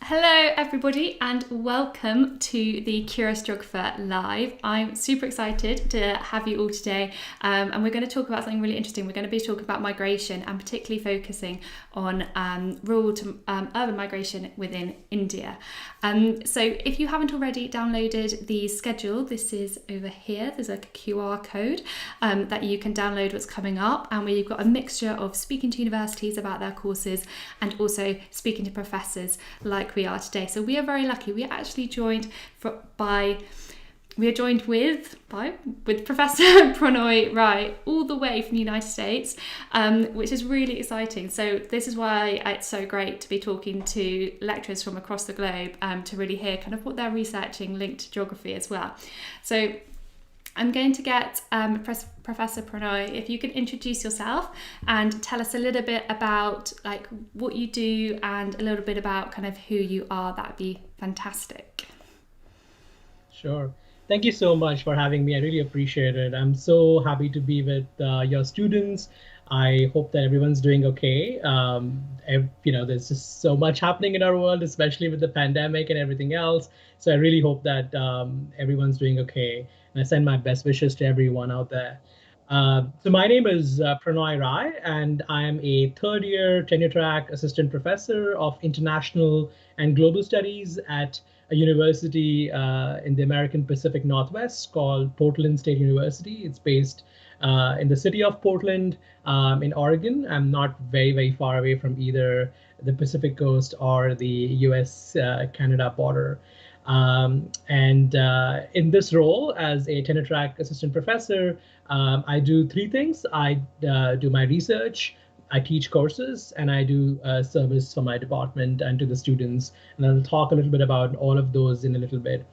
Hello, everybody, and welcome to the Curious Geographer Live. I'm super excited to have you all today, and we're going to talk about something really interesting. We're going to be talking about migration and particularly focusing on rural to urban migration within India. So if you haven't already downloaded the schedule, this is over here. There's like a QR code that you can download what's coming up, and we've got a mixture of speaking to universities about their courses and also speaking to professors like we are today. So we are very lucky. We are actually joined with Professor Pronoy Rai, all the way from the United States, which is really exciting. So this is why it's so great to be talking to lecturers from across the globe to really hear kind of what they're researching linked to geography as well. So I'm going to get Professor Pronoy, if you can introduce yourself and tell us a little bit about like what you do and a little bit about kind of who you are, that'd be fantastic. Sure. Thank you so much for having me. I really appreciate it. I'm so happy to be with your students. I hope that everyone's doing okay. There's just so much happening in our world, especially with the pandemic and everything else. So I really hope that everyone's doing okay. And I send my best wishes to everyone out there. So my name is Pronoy Rai, and I am a third year tenure track assistant professor of international and global studies at a university in the American Pacific Northwest called Portland State University. It's based in the city of Portland in Oregon. I'm not very, very far away from either the Pacific coast or the US Canada border. And in this role as a tenure track assistant professor, I do three things. I do my research, I teach courses, and I do service for my department and to the students. And I'll talk a little bit about all of those in a little bit.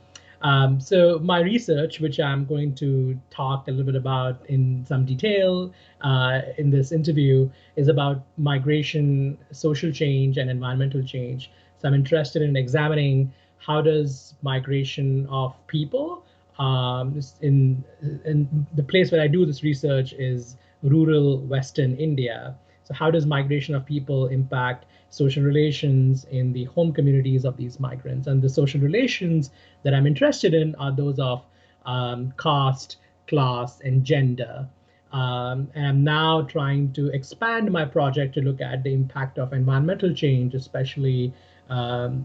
So my research, which I'm going to talk a little bit about in some detail in this interview, is about migration, social change, and environmental change. So I'm interested in examining how does migration of people in the place where I do this research is rural Western India. So how does migration of people impact social relations in the home communities of these migrants? And the social relations that I'm interested in are those of caste, class, and gender. And I'm now trying to expand my project to look at the impact of environmental change, especially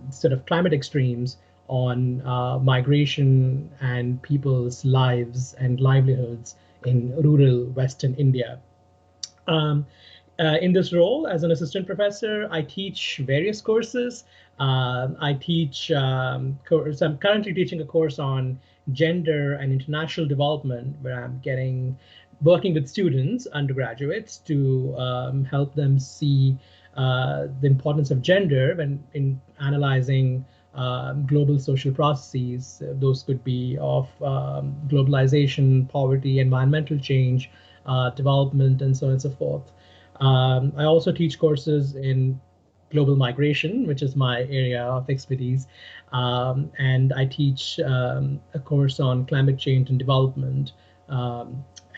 sort of climate extremes on migration and people's lives and livelihoods in rural Western India. Um, in this role as an assistant professor, I teach various courses. I'm currently teaching a course on gender and international development, where working with students, undergraduates, to help them see the importance of gender when in analyzing global social processes. Those could be of globalization, poverty, environmental change, development, and so on and so forth. I also teach courses in global migration, which is my area of expertise. And I teach a course on climate change and development,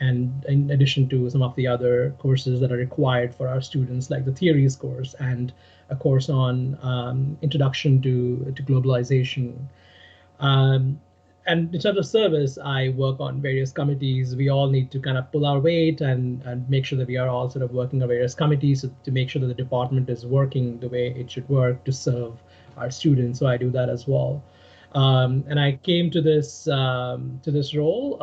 and in addition to some of the other courses that are required for our students, like the theories course and a course on introduction to globalization. Um, and in terms of service, I work on various committees. We all need to kind of pull our weight and make sure that we are all sort of working on various committees to make sure that the department is working the way it should work to serve our students. So I do that as well. And I came to this role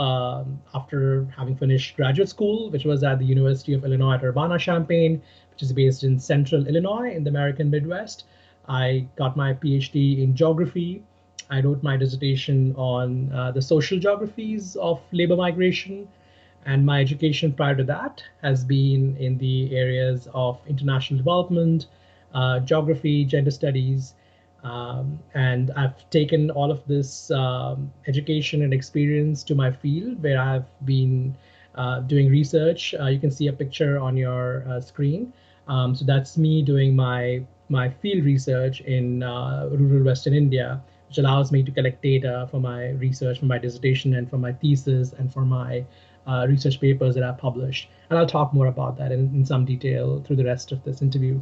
after having finished graduate school, which was at the University of Illinois at Urbana-Champaign, which is based in central Illinois in the American Midwest. I got my PhD in geography. I wrote my dissertation on the social geographies of labor migration, and my education prior to that has been in the areas of international development, geography, gender studies, and I've taken all of this education and experience to my field, where I've been doing research. You can see a picture on your screen. So that's me doing my field research in rural Western India, which allows me to collect data for my research, for my dissertation, and for my thesis, and for my research papers that I've published. And I'll talk more about that in some detail through the rest of this interview.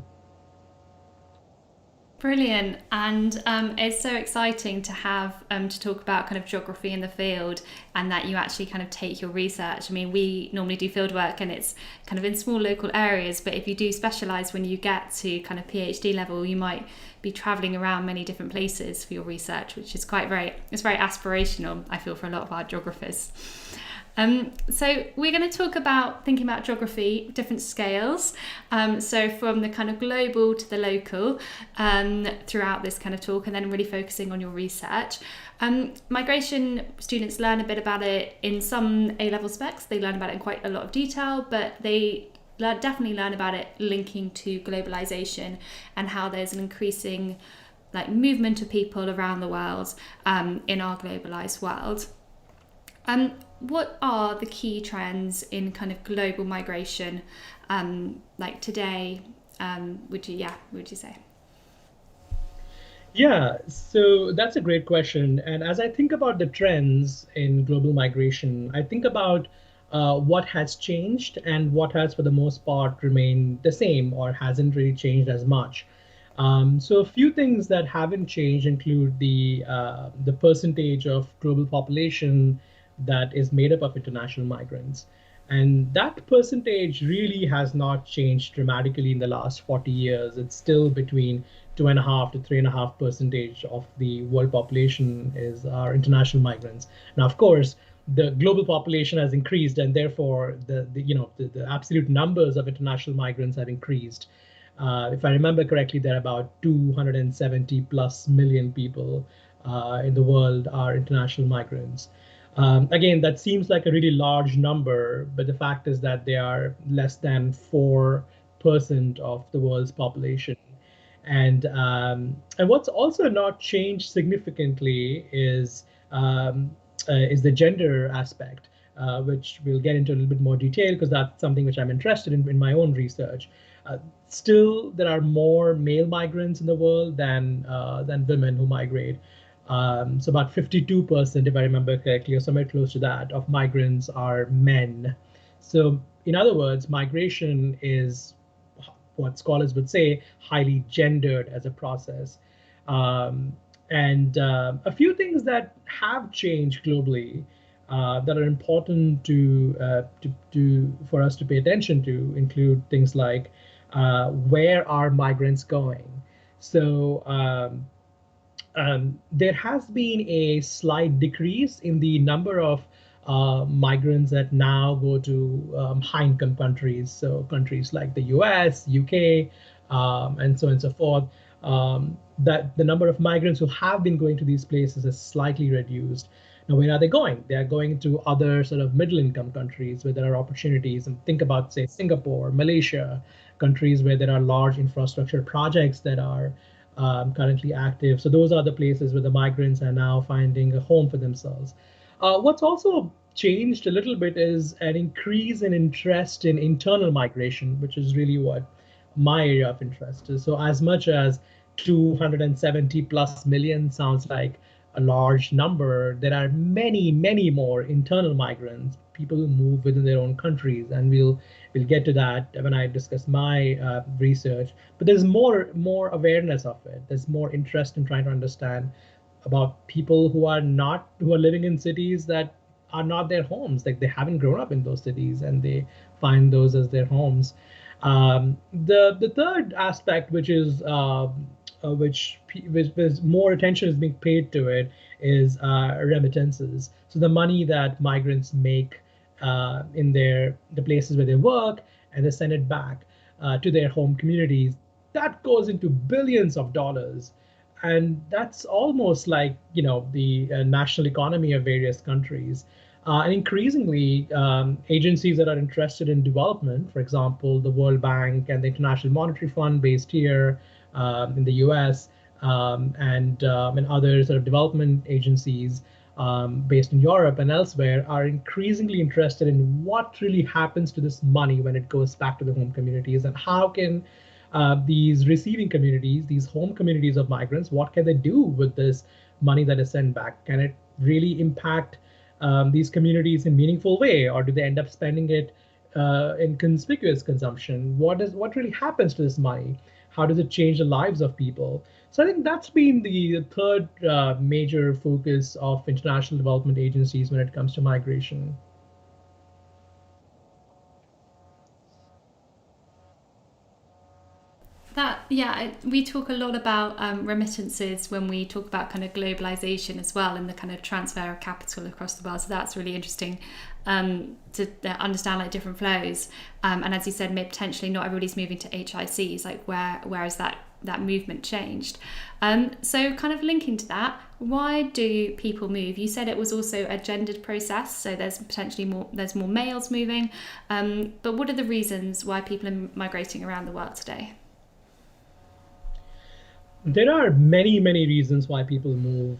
Brilliant, and it's so exciting to have to talk about kind of geography in the field, and that you actually kind of take your research. I mean, we normally do field work, and it's kind of in small local areas. But if you do specialise when you get to kind of PhD level, you might be travelling around many different places for your research, which is it's very aspirational. I feel for a lot of our geographers. So we're going to talk about thinking about geography, different scales. So from the kind of global to the local throughout this kind of talk, and then really focusing on your research. Migration students learn a bit about it in some A-level specs. They learn about it in quite a lot of detail, but they definitely learn about it linking to globalization and how there's an increasing movement of people around the world in our globalized world. What are the key trends in kind of global migration, today? Would you say? Yeah, so that's a great question. And as I think about the trends in global migration, I think about what has changed and what has, for the most part, remained the same or hasn't really changed as much. So a few things that haven't changed include the percentage of global population that is made up of international migrants. And that percentage really has not changed dramatically in the last 40 years. It's still between 2.5 to 3.5 percentage of the world population is our international migrants. Now, of course, the global population has increased, and therefore the absolute numbers of international migrants have increased. If I remember correctly, there are about 270 plus million people in the world are international migrants. Again, that seems like a really large number, but the fact is that they are less than 4% of the world's population. And what's also not changed significantly is the gender aspect, which we'll get into a little bit more detail because that's something which I'm interested in my own research. Uh, Still, there are more male migrants in the world than women who migrate. So about 52%, if I remember correctly, or somewhere close to that, of migrants are men. So in other words, migration is what scholars would say highly gendered as a process. Um, and a few things that have changed globally that are important to for us to pay attention to include things like where are migrants going? So there has been a slight decrease in the number of migrants that now go to high-income countries, so countries like the US, UK, and so on and so forth. That the number of migrants who have been going to these places is slightly reduced. Now, where are they going? They are going to other sort of middle-income countries where there are opportunities. And think about, say, Singapore, Malaysia, countries where there are large infrastructure projects that are currently active. So those are the places where the migrants are now finding a home for themselves. What's also changed a little bit is an increase in interest in internal migration, which is really what my area of interest is. So as much as 270 plus million sounds like a large number, there are many, many more internal migrants, people who move within their own countries, and we'll get to that when I discuss my research. But there's more awareness of it. There's more interest in trying to understand about people who are living in cities that are not their homes. Like they haven't grown up in those cities, and they find those as their homes. The third aspect, which more attention is being paid to it, is remittances. So the money that migrants make in the places where they work, and they send it back to their home communities. That goes into billions of dollars, and that's almost like the national economy of various countries. And increasingly, agencies that are interested in development, for example, the World Bank and the International Monetary Fund based here in the US, and other sort of development agencies based in Europe and elsewhere, are increasingly interested in what really happens to this money when it goes back to the home communities, and how can these receiving communities, these home communities of migrants, what can they do with this money that is sent back? Can it really impact these communities in meaningful way, or do they end up spending it in conspicuous consumption? What really happens to this money? How does it change the lives of people? So I think that's been the third major focus of international development agencies when it comes to migration. We talk a lot about remittances when we talk about kind of globalization as well and the kind of transfer of capital across the world. So that's really interesting to understand like different flows. And as you said, maybe potentially not everybody's moving to HICs. Like where has that movement changed? So kind of linking to that, why do people move? You said it was also a gendered process, so there's potentially more males moving. But what are the reasons why people are migrating around the world today? There are many, many reasons why people move.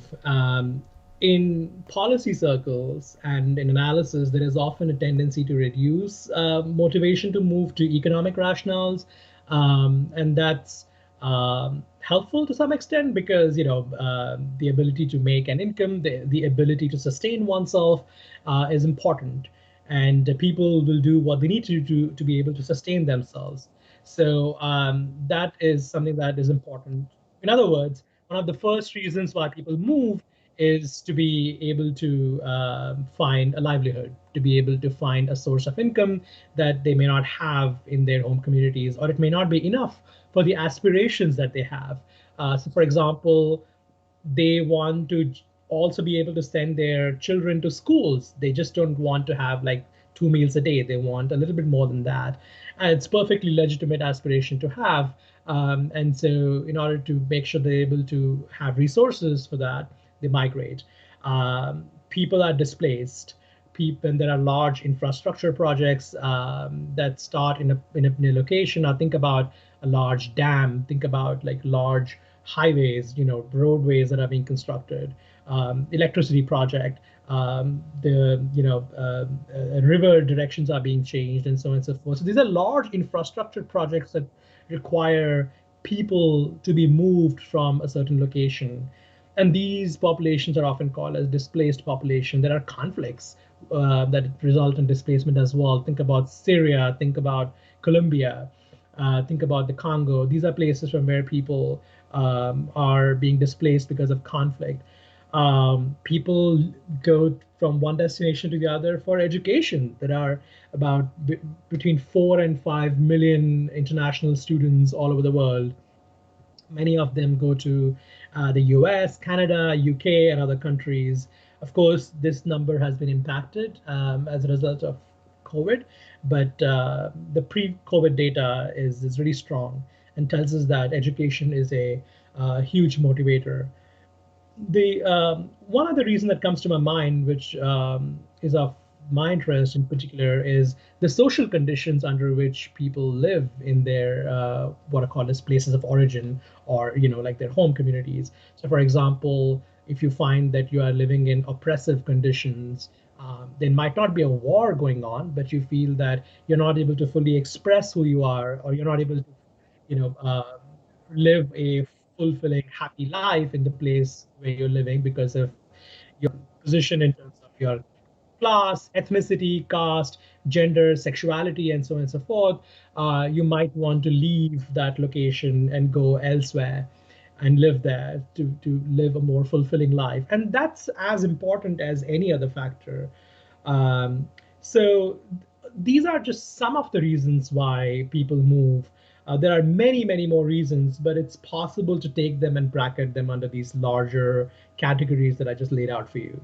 In policy circles and in analysis, there is often a tendency to reduce motivation to move to economic rationales, and that's helpful to some extent because the ability to make an income, the ability to sustain oneself is important, and people will do what they need to do to be able to sustain themselves. So that is something that is important. In other words, one of the first reasons why people move is to be able to find a livelihood, to be able to find a source of income that they may not have in their home communities, or it may not be enough for the aspirations that they have. So, for example, they want to also be able to send their children to schools. They just don't want to have like 2 meals a day. They want a little bit more than that. And it's perfectly legitimate aspiration to have. And so, in order to make sure they're able to have resources for that, they migrate. People are displaced. People, and there are large infrastructure projects that start in a location. Now, think about a large dam. Think about like large highways, roadways that are being constructed, electricity project, river directions are being changed, and so on and so forth. So these are large infrastructure projects that require people to be moved from a certain location. And these populations are often called as displaced population. There are conflicts that result in displacement as well. Think about Syria, think about Colombia, think about the Congo. These are places from where people are being displaced because of conflict. People go from one destination to the other for education. There are about between 4 and 5 million international students all over the world. Many of them go to the US, Canada, UK, and other countries. Of course, this number has been impacted as a result of COVID, but the pre COVID data is really strong and tells us that education is a huge motivator. The one other reason that comes to my mind, which is of my interest in particular, is the social conditions under which people live in their what are called as places of origin, or like their home communities. So, for example, if you find that you are living in oppressive conditions, there might not be a war going on, but you feel that you're not able to fully express who you are, or you're not able to, live a fulfilling, happy life in the place where you're living because of your position in terms of your class, ethnicity, caste, gender, sexuality, and so on and so forth. You might want to leave that location and go elsewhere and live there to live a more fulfilling life. And that's as important as any other factor. Um, so these are just some of the reasons why people move. There are many, many more reasons, but it's possible to take them and bracket them under these larger categories that I just laid out for you.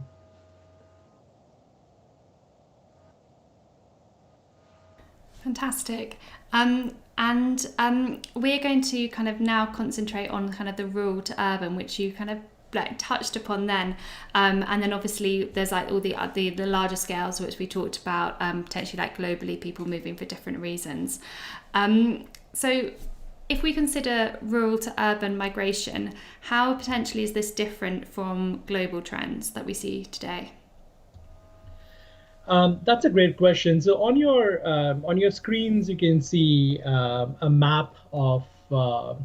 Fantastic. And we're going to kind of now concentrate on kind of the rural to urban, which you kind of like touched upon then, and then obviously there's like all the larger scales which we talked about, potentially like globally people moving for different reasons. So if we consider rural to urban migration, how potentially is this different from global trends that we see today? That's a great question. So on your screens, you can see a map of the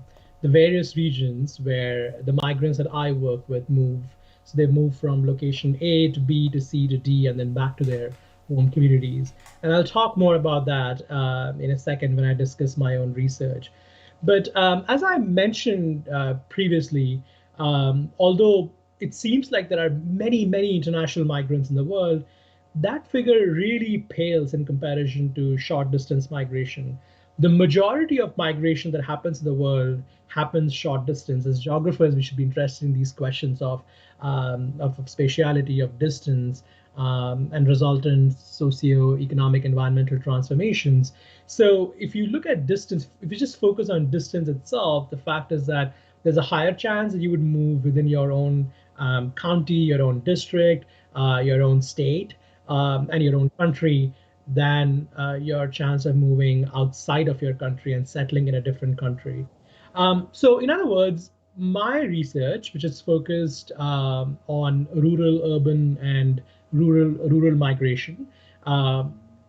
various regions where the migrants that I work with move. So they move from location A to B to C to D, and then back to their home communities. And I'll talk more about that in a second when I discuss my own research. But as I mentioned previously, although it seems like there are many, many international migrants in the world, that figure really pales in comparison to short distance migration. The majority of migration that happens in the world happens short distance. As geographers, we should be interested in these questions of spatiality, of distance, and resultant socio-economic environmental transformations. So if you look at distance, if you just focus on distance itself, the fact is that there's a higher chance that you would move within your own county, your own district, your own state, and your own country than your chance of moving outside of your country and settling in a different country. So, in other words, my research, which is focused on rural, urban, and rural migration,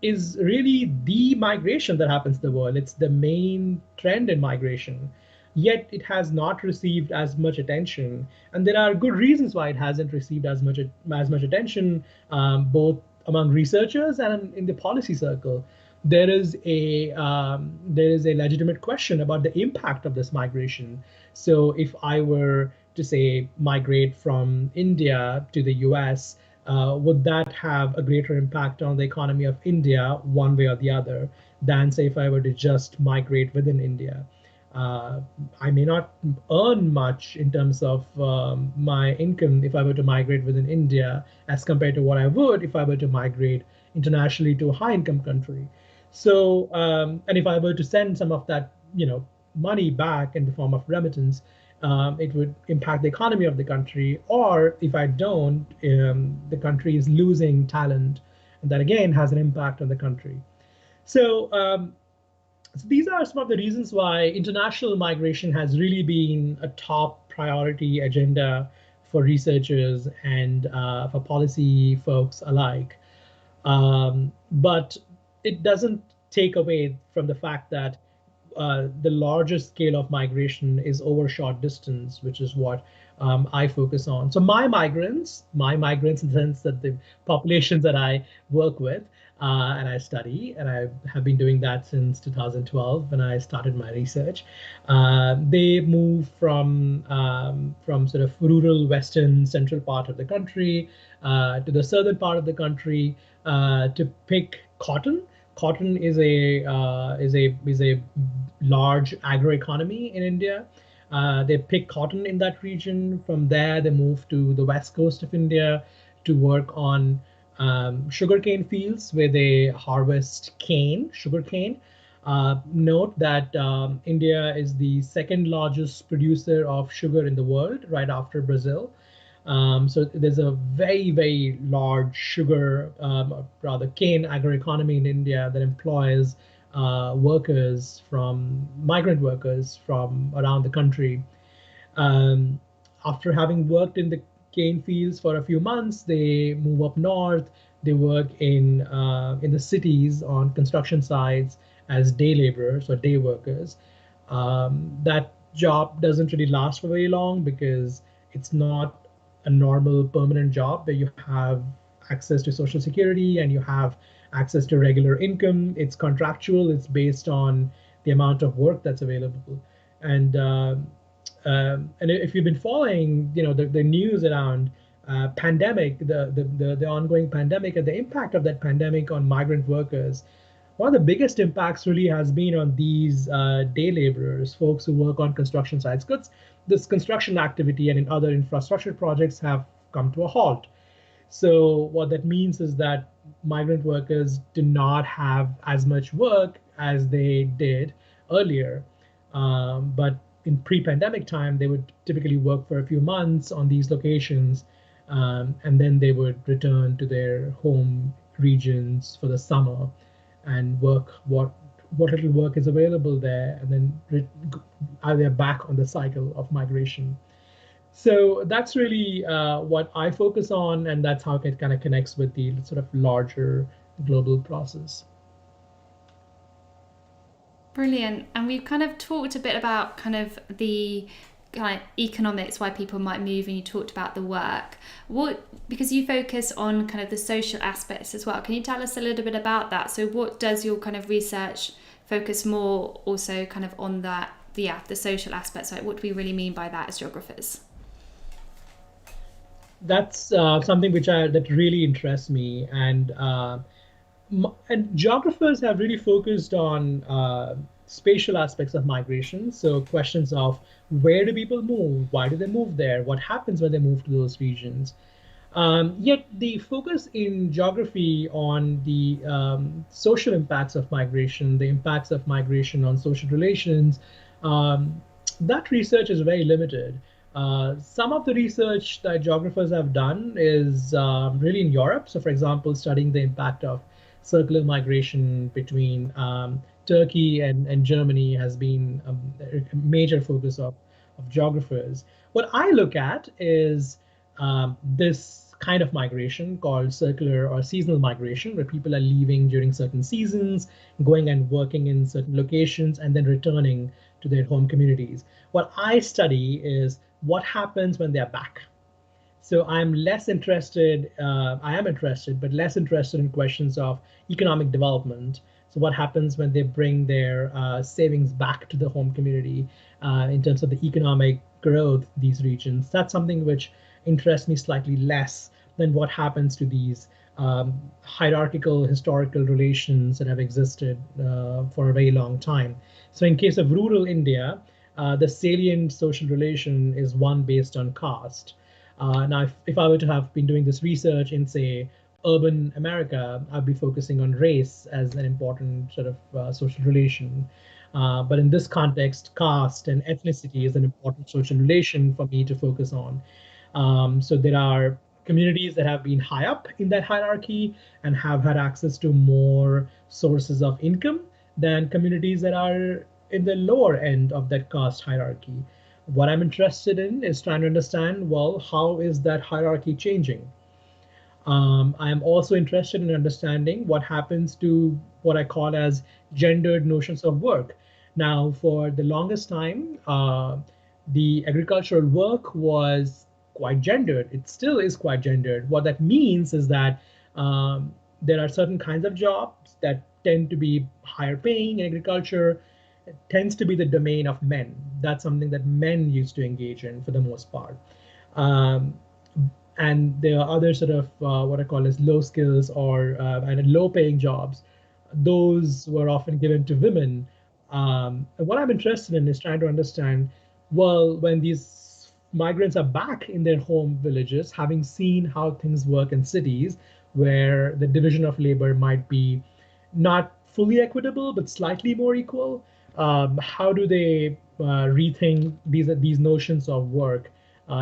is really the migration that happens in the world. It's the main trend in migration. Yet it has not received as much attention, and there are good reasons why it hasn't received as much attention, both among researchers and in the policy circle. There is a legitimate question about the impact of this migration. So if I were to say migrate from India to the US, would that have a greater impact on the economy of India one way or the other than say if I were to just migrate within India? uh, I may not earn much in terms of my income if I were to migrate within India as compared to what I would if I were to migrate internationally to a high income country. So, and if I were to send some of that, money back in the form of remittance, it would impact the economy of the country. Or if I don't, the country is losing talent, and that again has an impact on the country. So, so these are some of the reasons why international migration has really been a top priority agenda for researchers and for policy folks alike. But it doesn't take away from the fact that the largest scale of migration is over short distance, which is what I focus on. So my migrants in the sense that the populations that I work with and I study, and I have been doing that since 2012 when I started my research. They move from sort of rural western central part of the country to the southern part of the country to pick cotton. Cotton is a large agroeconomy in India. They pick cotton in that region. From there, they move to the west coast of India to work on sugarcane fields where they harvest sugarcane. Note that India is the second largest producer of sugar in the world, right after Brazil. So there's a very, very large sugar, or rather cane agroeconomy in India that employs migrant workers from around the country. Um, After having worked in the cane fields for a few months, they move up north. They work in the cities on construction sites as day laborers or day workers. That job doesn't really last for very long because it's not a normal permanent job where you have access to social security and you have access to regular income. It's contractual. It's based on the amount of work that's available. And if you've been following, the news around pandemic, the ongoing pandemic and the impact of that pandemic on migrant workers, one of the biggest impacts really has been on these day laborers, folks who work on construction sites. Because this construction activity and in other infrastructure projects have come to a halt. So what that means is that migrant workers do not have as much work as they did earlier. But in pre-pandemic time, they would typically work for a few months on these locations, and then they would return to their home regions for the summer and work what little work is available there, and then they're back on the cycle of migration. So that's really what I focus on, and that's how it kind of connects with the sort of larger global process. Brilliant. And we've kind of talked a bit about kind of the kind of economics, why people might move, and you talked about the work. Because you focus on kind of the social aspects as well. Can you tell us a little bit about that? So what does your kind of research focus more also kind of on that the social aspects. Like, what do we really mean by that as geographers? That's something that really interests me, and geographers have really focused on spatial aspects of migration. So questions of where do people move, why do they move there, what happens when they move to those regions. Yet the focus in geography on the social impacts of migration, the impacts of migration on social relations, um, that research is very limited. Some of the research that geographers have done is really in Europe. So, for example, studying the impact of circular migration between Turkey and Germany has been a major focus of geographers. What I look at is this kind of migration called circular or seasonal migration, where people are leaving during certain seasons, going and working in certain locations, and then returning to their home communities. What I study is what happens when they're back. So I'm less interested, I am interested, but less interested in questions of economic development. So what happens when they bring their savings back to the home community in terms of the economic growth of these regions? That's something which interests me slightly less than what happens to these hierarchical historical relations that have existed for a very long time. So in case of rural India, the salient social relation is one based on caste. Now, if I were to have been doing this research in, say, urban America, I'd be focusing on race as an important sort of social relation. But in this context, caste and ethnicity is an important social relation for me to focus on. So there are communities that have been high up in that hierarchy and have had access to more sources of income than communities that are in the lower end of that caste hierarchy. What I'm interested in is trying to understand, well, how is that hierarchy changing? I am also interested in understanding what happens to what I call as gendered notions of work. Now, for the longest time, the agricultural work was quite gendered. It still is quite gendered. What that means is that there are certain kinds of jobs that tend to be higher paying in agriculture. It tends to be the domain of men. That's something that men used to engage in for the most part. Um, and there are other sort of what I call as low skills or and low paying jobs. Those were often given to women. And what I'm interested in is trying to understand, well, when these migrants are back in their home villages, having seen how things work in cities, where the division of labor might be not fully equitable, but slightly more equal, how do they rethink these notions of work,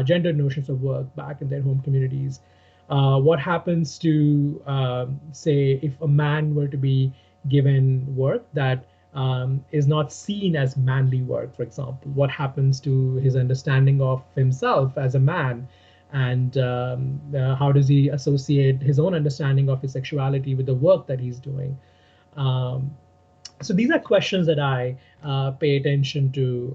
gendered notions of work back in their home communities? What happens to, say, if a man were to be given work that is not seen as manly work, for example? What happens to his understanding of himself as a man? And how does he associate his own understanding of his sexuality with the work that he's doing? Um, so these are questions that I pay attention to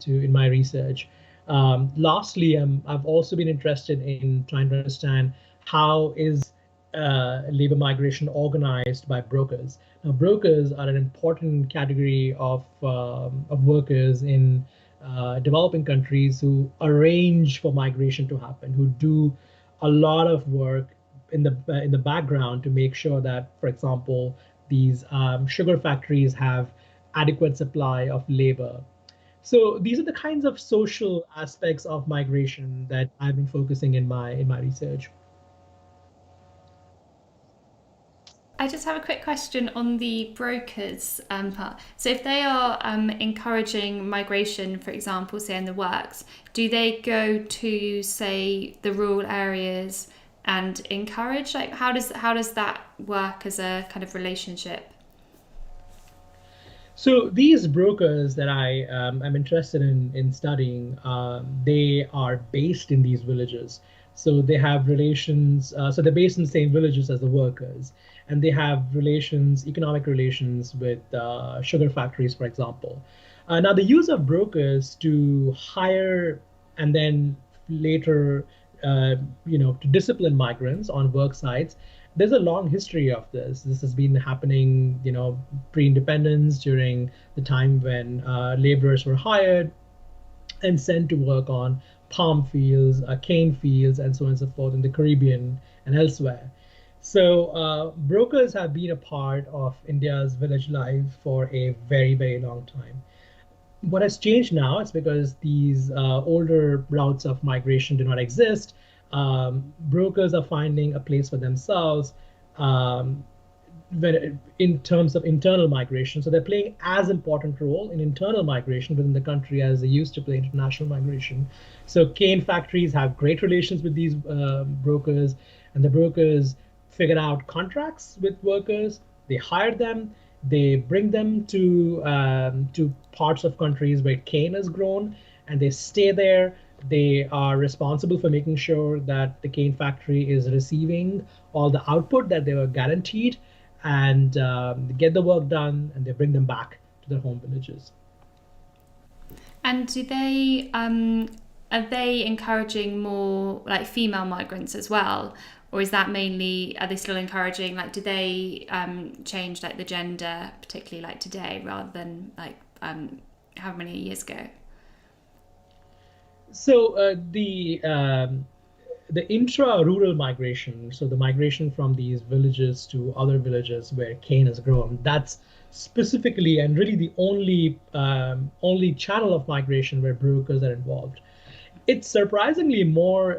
in my research. Lastly, I've also been interested in trying to understand how is labor migration organized by brokers. Now, brokers are an important category of workers in developing countries who arrange for migration to happen, who do a lot of work in the background to make sure that, for example, these sugar factories have adequate supply of labor. So these are the kinds of social aspects of migration that I've been focusing in my research. I just have a quick question on the brokers part. So, if they are encouraging migration, for example, say in the works, do they go to, say, the rural areas and encourage? Like, how does that work as a kind of relationship? So these brokers that I'm interested in studying, they are based in these villages. So they have relations. So they're based in the same villages as the workers, and they have relations, economic relations with sugar factories, for example. Now the use of brokers to hire and then later, to discipline migrants on work sites. there's a long history of this. This has been happening, pre-independence, during the time when laborers were hired and sent to work on palm fields, cane fields, and so on and so forth in the Caribbean and elsewhere. So brokers have been a part of India's village life for a very, very long time. What has changed now is because these older routes of migration do not exist. Brokers are finding a place for themselves um, in terms of internal migration. So they're playing as important role in internal migration within the country as they used to play international migration. So cane factories have great relations with these brokers, and the brokers figure out contracts with workers. They hire them. They bring them to parts of countries where cane is grown, and they stay there. They are responsible for making sure that the cane factory is receiving all the output that they were guaranteed, and they get the work done, and they bring them back to their home villages. And are they encouraging more like female migrants as well, or is that mainly, are they still encouraging, like, do they change like the gender, particularly like today, rather than like how many years ago? So the intra-rural migration, so the migration from these villages to other villages where cane is grown, that's specifically and really the only channel of migration where brokers are involved. It's surprisingly more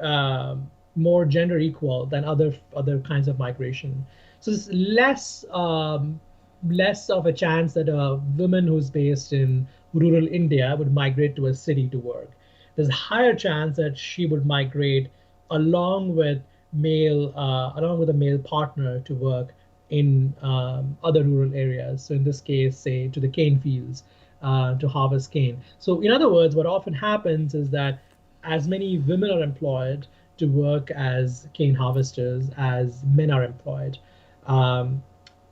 gender equal than other kinds of migration. So it's less of a chance that a woman who's based in rural India would migrate to a city to work. There's a higher chance that she would migrate along with along with a male partner to work in other rural areas. So in this case, say to the cane fields to harvest cane. So in other words, what often happens is that as many women are employed to work as cane harvesters as men are employed. Um,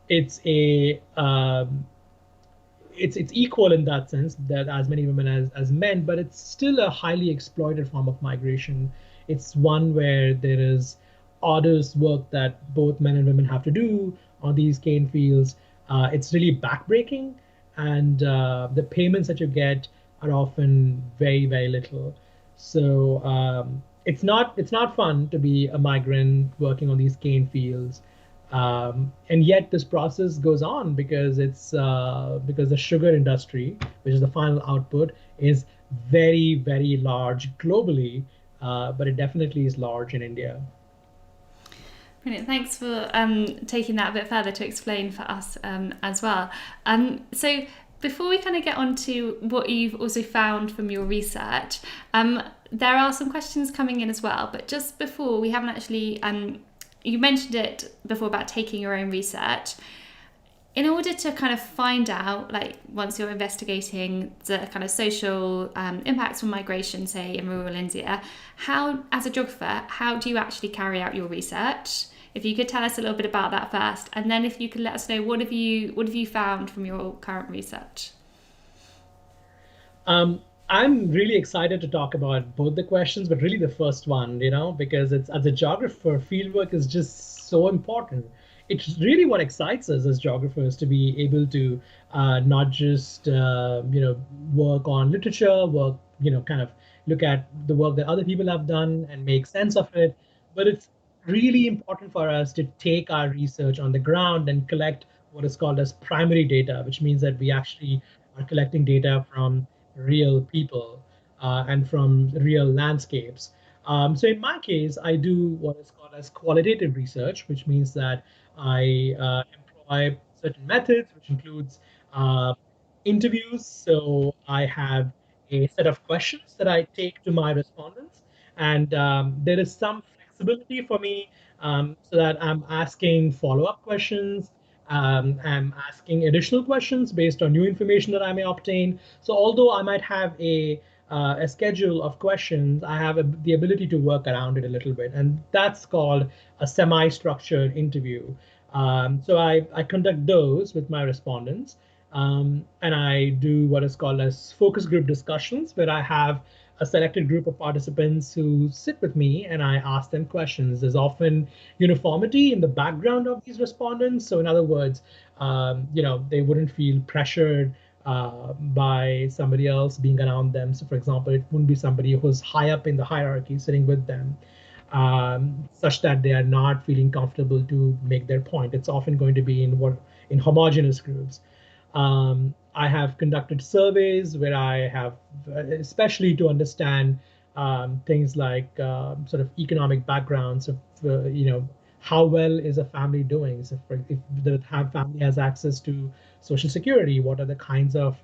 it's a it's equal in that sense that as many women as men, but it's still a highly exploited form of migration. It's one where there is arduous work that both men and women have to do on these cane fields. It's really backbreaking, and the payments that you get are often very, very little. So it's not fun to be a migrant working on these cane fields, and yet this process goes on because the sugar industry, which is the final output, is very, very large globally, but it definitely is large in India. Brilliant. Thanks for taking that a bit further to explain for us as well. So before we kind of get on to what you've also found from your research, there are some questions coming in as well. But just before, we haven't actually, you mentioned it before about taking your own research. In order to kind of find out, like, once you're investigating the kind of social impacts from migration, say in rural India, how, as a geographer, how do you actually carry out your research? If you could tell us a little bit about that first, and then if you could let us know what have you found from your current research? I'm really excited to talk about both the questions, but really the first one, because it's as a geographer, fieldwork is just so important. It's really what excites us as geographers to be able to not just work on literature, kind of look at the work that other people have done and make sense of it, but it's really important for us to take our research on the ground and collect what is called as primary data, which means that we actually are collecting data from real people and from real landscapes. So in my case, I do what is called as qualitative research, which means that I employ certain methods, which includes uh, interviews. So I have a set of questions that I take to my respondents, and there is some flexibility for me so that I'm asking follow-up questions. I'm asking additional questions based on new information that I may obtain. So although I might have a schedule of questions, I have the ability to work around it a little bit, and that's called a semi-structured interview. So I conduct those with my respondents, and I do what is called as focus group discussions, where I have a selected group of participants who sit with me and I ask them questions. There's often uniformity in the background of these respondents. So, in other words, they wouldn't feel pressured by somebody else being around them. So, for example, it wouldn't be somebody who's high up in the hierarchy sitting with them, such that they are not feeling comfortable to make their point. It's often going to be in homogeneous groups. I have conducted surveys where I have, especially to understand things like sort of economic backgrounds of, how well is a family doing? So if the family has access to social security, what are the kinds of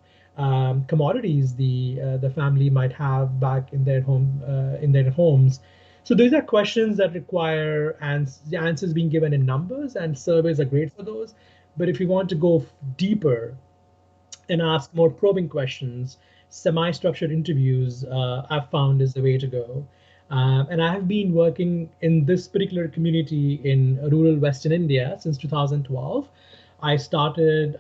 commodities the family might have back in their homes? So these are questions that require answers being given in numbers, and surveys are great for those. But if you want to go deeper and ask more probing questions, semi-structured interviews I've found is the way to go. And I have been working in this particular community in rural Western India since 2012. I started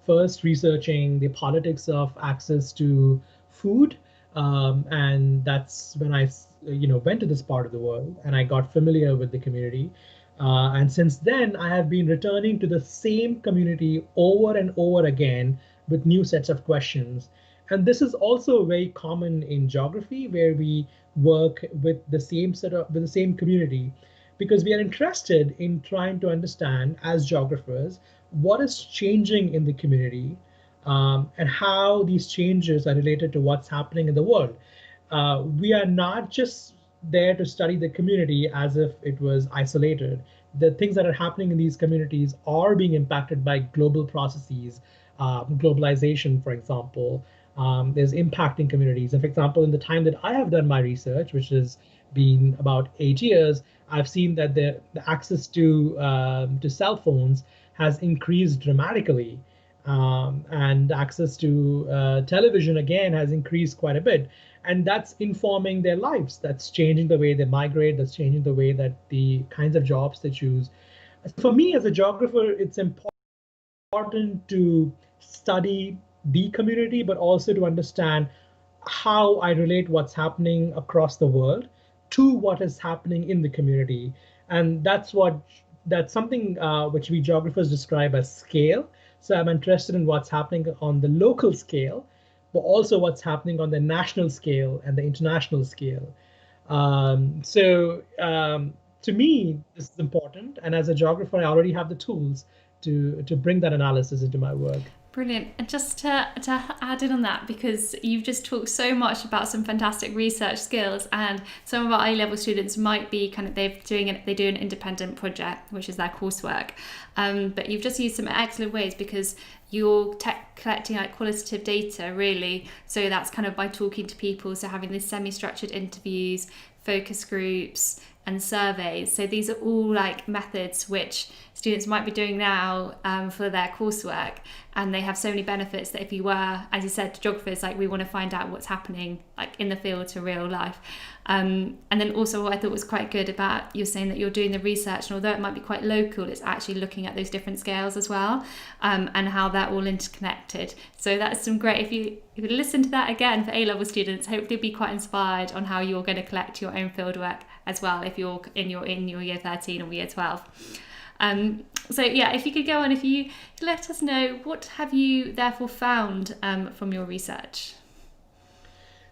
first researching the politics of access to food, and that's when I, went to this part of the world and I got familiar with the community. And since then, I have been returning to the same community over and over again with new sets of questions. And this is also very common in geography, where we work with the same community, because we are interested in trying to understand, as geographers, what is changing in the community, and how these changes are related to what's happening in the world. We are not just there to study the community as if it was isolated. The things that are happening in these communities are being impacted by global processes, globalization, for example, is impacting communities. And for example, in the time that I have done my research, which has been about 8 years, I've seen that the access to cell phones has increased dramatically, and access to television again has increased quite a bit, and that's informing their lives. That's changing the way they migrate. That's changing the way that the kinds of jobs they choose. For me, as a geographer, it's important to study the community, but also to understand how I relate what's happening across the world to what is happening in the community. And that's something which we geographers describe as scale. So I'm interested in what's happening on the local scale, but also what's happening on the national scale and the international scale. To me, this is important. And as a geographer, I already have the tools to bring that analysis into my work. Brilliant. And just to add in on that, because you've just talked so much about some fantastic research skills, and some of our A-level students might be kind of, they do an independent project, which is their coursework. But you've just used some excellent ways, because you're collecting like qualitative data, really. So that's kind of by talking to people. So having these semi-structured interviews, focus groups, and surveys. So these are all like methods which students might be doing now for their coursework, and they have so many benefits that if you were, as you said, geographers, like we want to find out what's happening like in the field to real life. And then also what I thought was quite good about, you're saying that you're doing the research, and although it might be quite local, it's actually looking at those different scales as well, and how they're all interconnected. So that's some great, if you listen to that again for A-level students, hopefully you'll be quite inspired on how you're going to collect your own fieldwork as well if you're in your year 13 or year 12. So yeah, if you could go on, if you let us know, what have you therefore found from your research?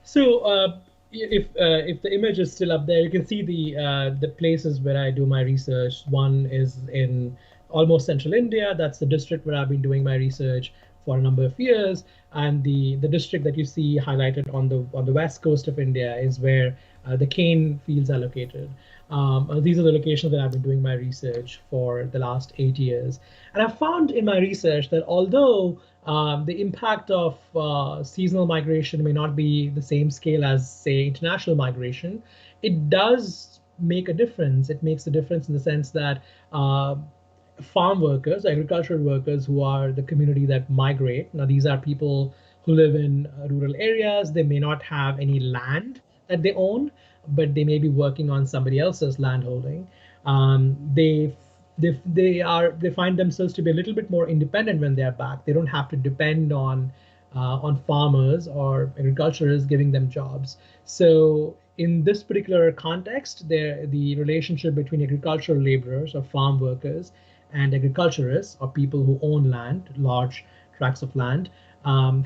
So if the image is still up there, you can see the places where I do my research. One is in almost central India. That's the district where I've been doing my research for a number of years. And the district that you see highlighted on the west coast of India is where the cane fields are located. These are the locations that I've been doing my research for the last 8 years. And I've found in my research that although the impact of seasonal migration may not be the same scale as, say, international migration, it does make a difference. It makes a difference in the sense that farm workers, agricultural workers who are the community that migrate. Now, these are people who live in rural areas. They may not have any land that they own, but they may be working on somebody else's landholding. They find themselves to be a little bit more independent when they're back. They don't have to depend on on farmers or agriculturists, giving them jobs. So in this particular context, the relationship between agricultural laborers or farm workers and agriculturists or people who own land, large tracts of land,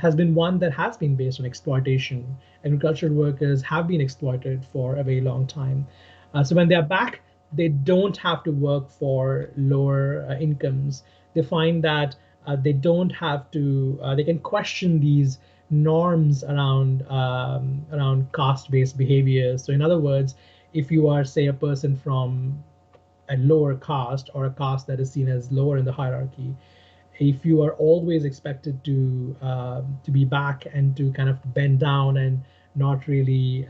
has been one that has been based on exploitation. Agricultural workers have been exploited for a very long time. So when they're back, they don't have to work for lower incomes. They find that they don't have to, they can question these norms around caste-based behaviors. So in other words, if you are, say, a person from a lower caste or a caste that is seen as lower in the hierarchy, if you are always expected to be back and to kind of bend down and not really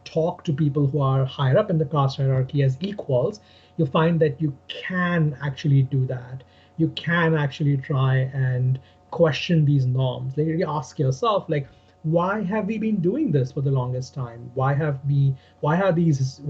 talk to people who are higher up in the caste hierarchy as equals, you'll find that you can actually do that. You can actually try and question these norms. Like, you ask yourself, like, why have we been doing this for the longest time? Why are there these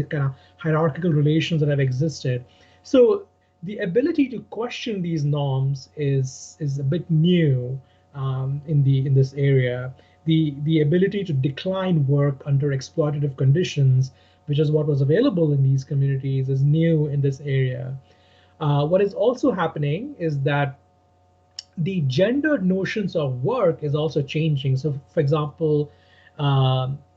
kind of hierarchical relations that have existed? So the ability to question these norms is a bit new in this area. The ability to decline work under exploitative conditions, which is what was available in these communities, is new in this area. What is also happening is that the gendered notions of work is also changing. So, for example,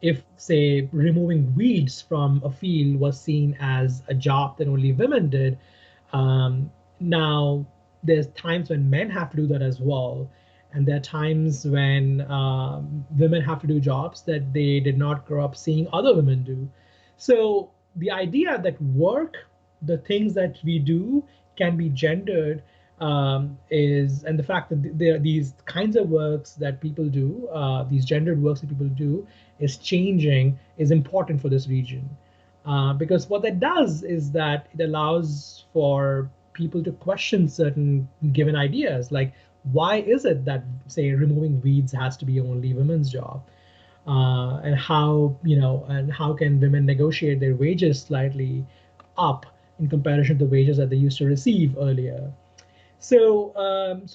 if, say, removing weeds from a field was seen as a job that only women did, now there's times when men have to do that as well. And there are times when women have to do jobs that they did not grow up seeing other women do. So the idea that work, the things that we do, can be gendered and the fact that there are these kinds of works that people do, these gendered works that people do, is changing, is important for this region. Because what that does is that it allows for people to question certain given ideas, like why is it that, say, removing weeds has to be only women's job? And how can women negotiate their wages slightly up in comparison to the wages that they used to receive earlier? So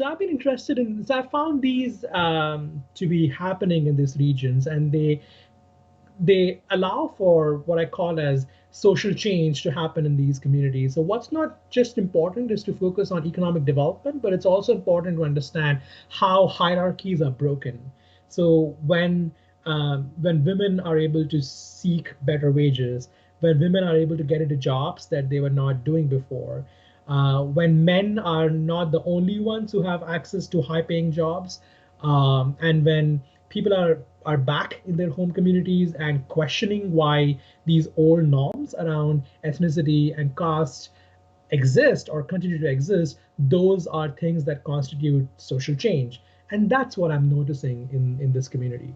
I've been interested in. So I found these to be happening in these regions, and they allow for what I call as social change to happen in these communities. So what's not just important is to focus on economic development, but it's also important to understand how hierarchies are broken. So when women are able to seek better wages, when women are able to get into jobs that they were not doing before, when men are not the only ones who have access to high-paying jobs, and when people are back in their home communities and questioning why these old norms around ethnicity and caste exist or continue to exist, those are things that constitute social change. And that's what I'm noticing in this community.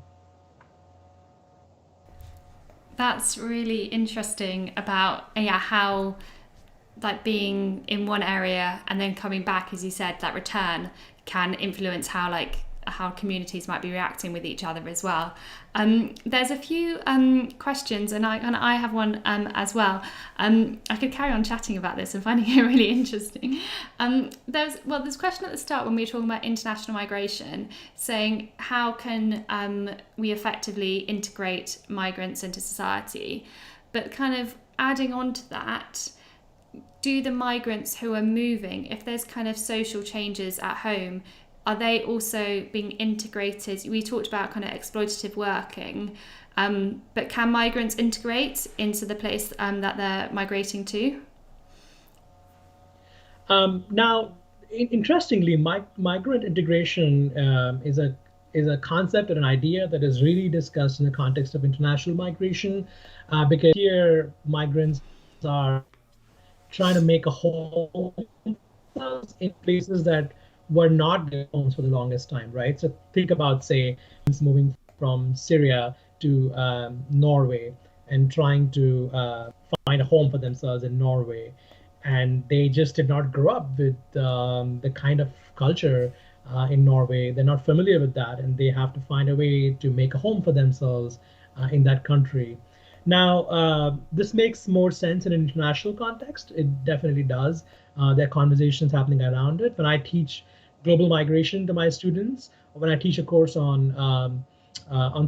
That's really interesting about, yeah, how like being in one area and then coming back, as you said, that return can influence how communities might be reacting with each other as well. There's a few questions, and I have one as well. I could carry on chatting about this and finding it really interesting. There's a question at the start when we were talking about international migration, saying how can we effectively integrate migrants into society, but kind of adding on to that, do the migrants who are moving, if there's kind of social changes at home, are they also being integrated? We talked about kind of exploitative working, but can migrants integrate into the place that they're migrating to? Now, interestingly, migrant integration is a concept and an idea that is really discussed in the context of international migration, because here migrants are trying to make a home in places that were not their homes for the longest time, right? So think about, say, moving from Syria to Norway and trying to find a home for themselves in Norway. And they just did not grow up with the kind of culture in Norway. They're not familiar with that, and they have to find a way to make a home for themselves in that country. Now, this makes more sense in an international context. It definitely does. There are conversations happening around it. When I teach global migration to my students, when I teach a course on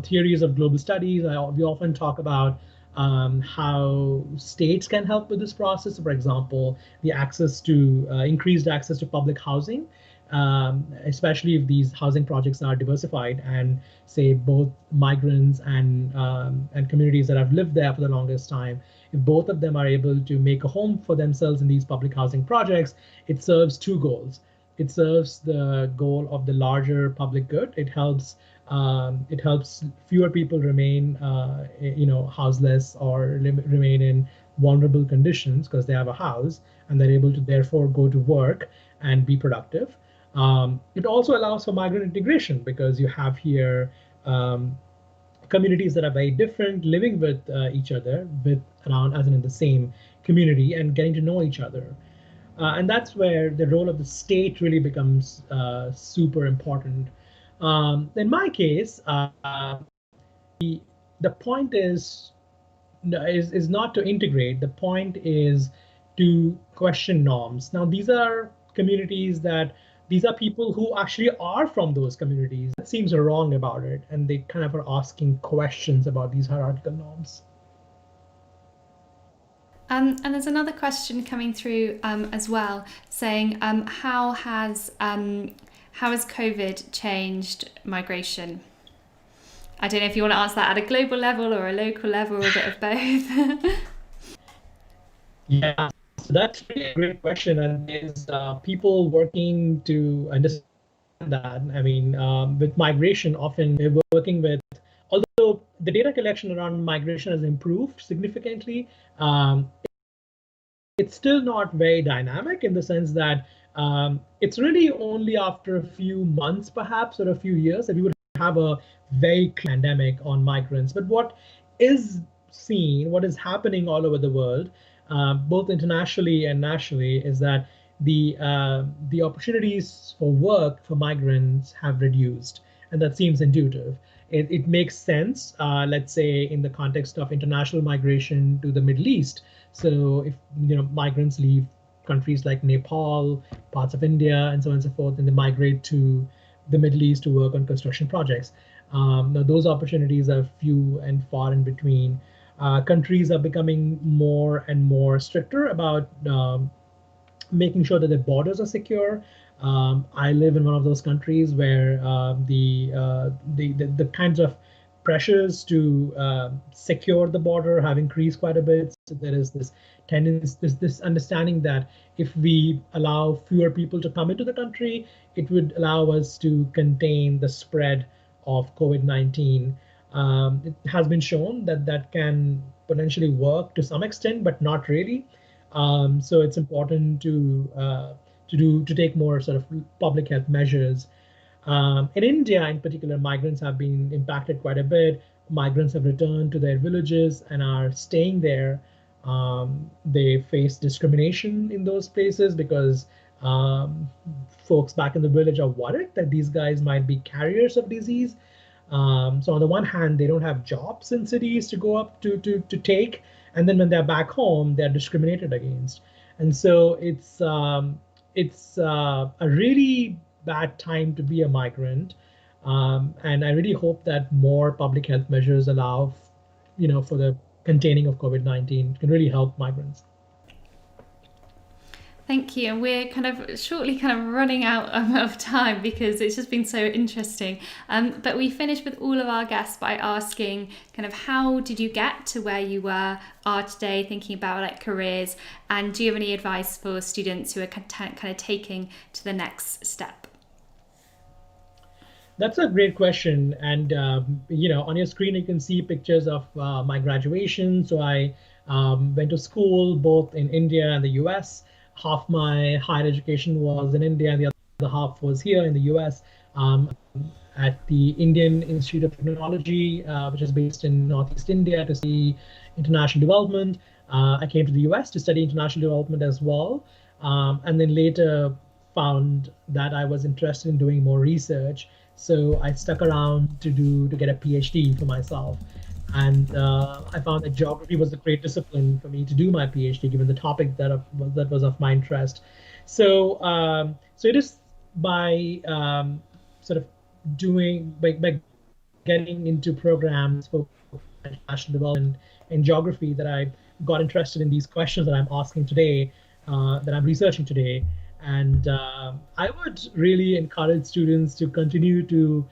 theories of global studies, we often talk about how states can help with this process. For example, the access to increased access to public housing, especially if these housing projects are diversified and say both migrants and communities that have lived there for the longest time. If both of them are able to make a home for themselves in these public housing projects, it serves two goals. It serves the goal of the larger public good. It helps fewer people remain, houseless or remain in vulnerable conditions because they have a house and they're able to therefore go to work and be productive. It also allows for migrant integration because you have here communities that are very different living with each other, with around as in the same community and getting to know each other. And that's where the role of the state really becomes super important. In my case, the point is not to integrate. The point is to question norms. Now, these are communities that these are people who actually are from those communities. That seems wrong about it, and they kind of are asking questions about these hierarchical norms. And there's another question coming through as well, saying how has COVID changed migration? I don't know if you want to answer that at a global level or a local level or a bit of both. Yeah, so that's really a great question, and there's people working to understand that. I mean, with migration, often we're working with, although the data collection around migration has improved significantly, um, it's still not very dynamic in the sense that it's really only after a few months, perhaps, or a few years that we would have a very clear pandemic on migrants. But what is seen, what is happening all over the world, both internationally and nationally, is that the opportunities for work for migrants have reduced, and that seems intuitive. It makes sense, let's say, in the context of international migration to the Middle East. So if migrants leave countries like Nepal, parts of India, and so on and so forth, and they migrate to the Middle East to work on construction projects. Now those opportunities are few and far in between. Countries are becoming more and more stricter about making sure that the borders are secure. I live in one of those countries where the kinds of pressures to secure the border have increased quite a bit. So there is this tendency, this understanding that if we allow fewer people to come into the country, it would allow us to contain the spread of COVID-19. It has been shown that that can potentially work to some extent, but not really. So it's important to take more sort of public health measures. In India, in particular, migrants have been impacted quite a bit. Migrants have returned to their villages and are staying there. They face discrimination in those places because um, folks back in the village are worried that these guys might be carriers of disease. So on the one hand, they don't have jobs in cities to go up to take, and then when they're back home, they're discriminated against. And so it's a really bad time to be a migrant. And I really hope that more public health measures allow, for the containing of COVID-19 can really help migrants. Thank you. And we're kind of shortly kind of running out of time because it's just been so interesting. But we finish with all of our guests by asking kind of how did you get to where you are today, thinking about like careers, and do you have any advice for students who are kind of taking to the next step? That's a great question. And, on your screen, you can see pictures of my graduation. So I went to school both in India and the US. Half my higher education was in India, and the other half was here in the US at the Indian Institute of Technology, which is based in Northeast India to study international development. I came to the US to study international development as well. And then later found that I was interested in doing more research. So I stuck around to get a PhD for myself. And I found that geography was a great discipline for me to do my PhD, given the topic that was of my interest. So it is by sort of by getting into programs for international development in geography that I got interested in these questions that I'm asking today, that I'm researching today. And I would really encourage students to continue to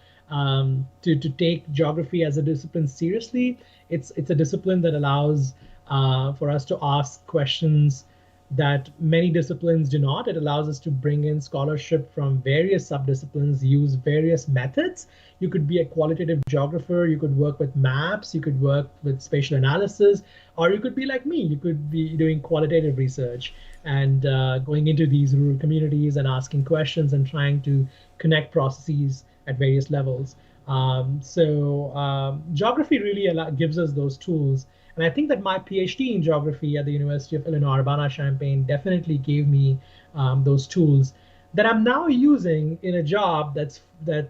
take geography as a discipline seriously. It's a discipline that allows for us to ask questions that many disciplines do not. It allows us to bring in scholarship from various subdisciplines, use various methods. You could be a qualitative geographer, you could work with maps, you could work with spatial analysis, or you could be like me, you could be doing qualitative research and going into these rural communities and asking questions and trying to connect processes at various levels. Geography really gives us those tools. And I think that my PhD in geography at the University of Illinois Urbana-Champaign definitely gave me those tools that I'm now using in a job that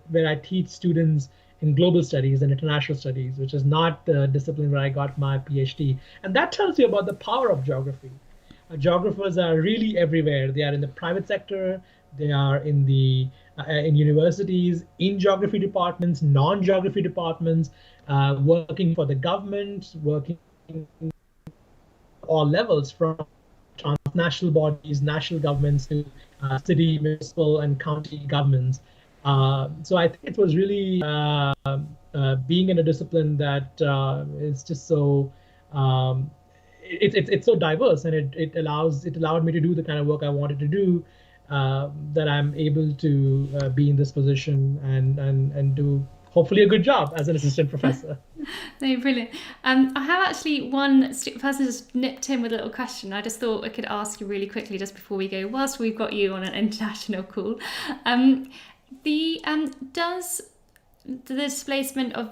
where I teach students in global studies and international studies, which is not the discipline where I got my PhD. And that tells you about the power of geography. Geographers are really everywhere. They are in the private sector, they are in universities, in geography departments, non-geography departments, working for the government, working all levels from transnational bodies, national governments to city, municipal, and county governments. So I think it was really being in a discipline that is just so it's so diverse, and it allowed me to do the kind of work I wanted to do. That I'm able to be in this position and do hopefully a good job as an assistant professor. No, brilliant. I have actually one person just nipped in with a little question. I just thought I could ask you really quickly just before we go, whilst we've got you on an international call. Does the displacement of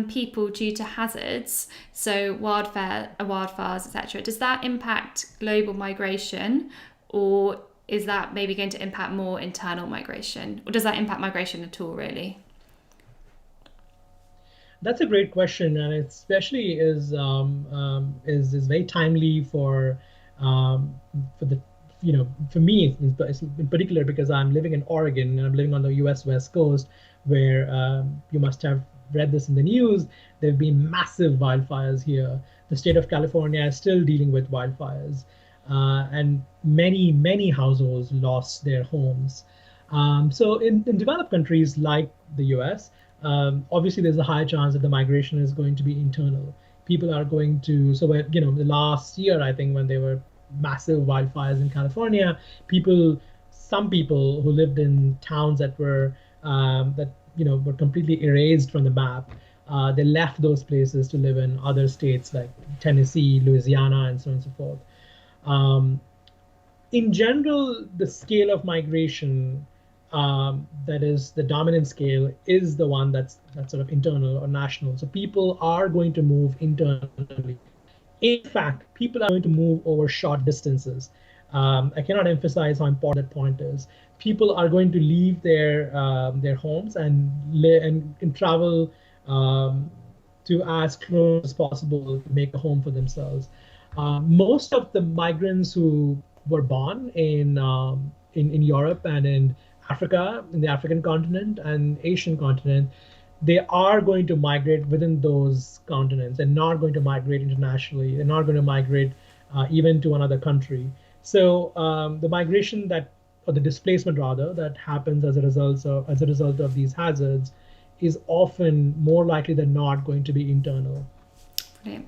people due to hazards, so wildfires, etc., does that impact global migration, or is that maybe going to impact more internal migration, or does that impact migration at all, really? That's a great question, and it especially is very timely for the for me in particular, because I'm living in Oregon and I'm living on the U.S. West Coast, where you must have read this in the news. There have been massive wildfires here. The state of California is still dealing with wildfires, and many households lost their homes. So in developed countries like the U.S., obviously there's a high chance that the migration is going to be internal. People are going to, so the last year, I think, when there were massive wildfires in California, some people who lived in towns that were completely erased from the map, they left those places to live in other states like Tennessee, Louisiana, and so on and so forth. In general, the scale of migration, that is the dominant scale, is the one that's sort of internal or national. So people are going to move internally. In fact, people are going to move over short distances. I cannot emphasize how important that point is. People are going to leave their homes and travel to as close as possible to make a home for themselves. Most of the migrants who were born in Europe and in Africa, in the African continent and Asian continent, they are going to migrate within those continents and not going to migrate internationally. They're not going to migrate even to another country. So the migration or the displacement rather, that happens as a result of these hazards is often more likely than not going to be internal. Brilliant.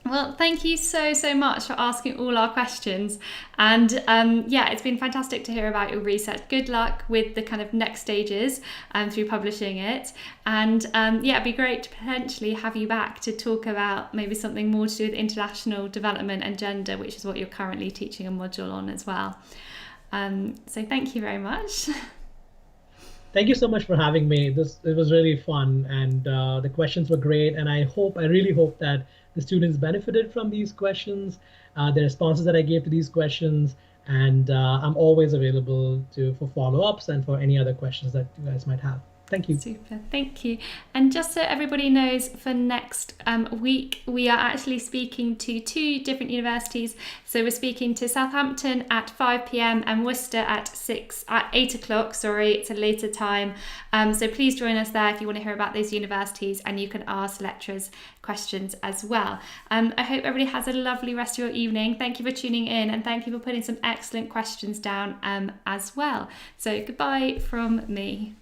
Well, thank you so much for asking all our questions. And it's been fantastic to hear about your research. Good luck with the kind of next stages through publishing it. And it'd be great to potentially have you back to talk about maybe something more to do with international development and gender, which is what you're currently teaching a module on as well. So thank you very much. Thank you so much for having me. It was really fun, and the questions were great. And I really hope that the students benefited from these questions, the responses that I gave to these questions, and I'm always available for follow-ups and for any other questions that you guys might have. Thank you. Super, thank you. And just so everybody knows, for next week, we are actually speaking to 2 different universities. So we're speaking to Southampton at 5 p.m. and Worcester at 8 o'clock. Sorry, it's a later time. So please join us there if you want to hear about those universities, and you can ask lecturers questions as well. I hope everybody has a lovely rest of your evening. Thank you for tuning in, and thank you for putting some excellent questions down as well. So goodbye from me.